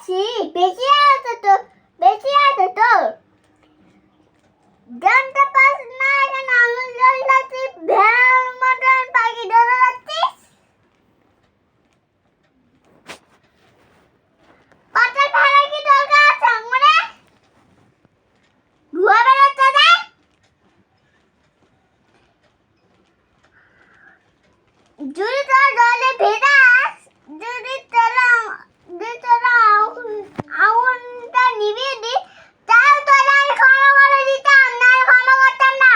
বেশি আছে তো জানতে পাস না কেন আঙুল জ্বলতে ভেড়ার মতন পাখি ধরে রাখছিস পাতার ফেলে কি দরকার আছে আঙুলে ধোয়া বেরোচ্ছে না যদি তোর জলে ভেজাস যদি তোরা আগুনটা নিভিয়ে দিস তাও তোরা আমি ক্ষমা করে দিতাম না ক্ষমা করতাম না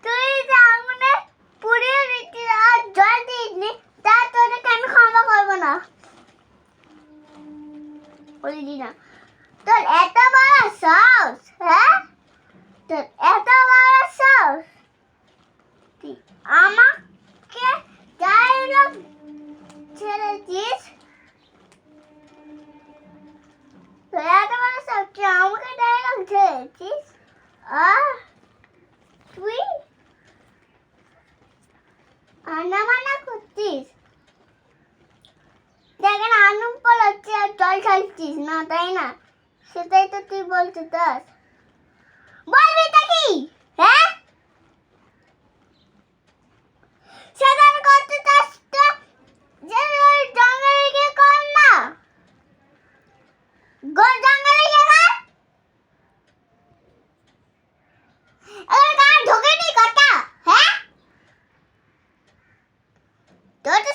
তুই যে আগুনে পুড়িয়ে দিচ্ছিস আর জল দিসনি তা তোদেরকে আমি ক্ষমা করবো না বলি না তোর এত বড় সাহস হ্যাঁ তোর এত বড় সাহস তুই আমাকে ডায়লগ ছেড়েছিস তোর এত বড় সাহস তুই আমাকে ডায়লগ ছেড়েছিস তুই আনামানা করছিস দেখেন আনুম পড়াচ্ছে আর জল খাচ্ছিস না তাই না সেটাই তো তুই বলতে চাস বলবি তা কি হ্যাঁ সেটা করতে চাস তো যে ওই জঙ্গলে গিয়ে কর না জঙ্গলে গিয়ে কর এবার কার ঢোকেনি কথা হ্যাঁ তোর তো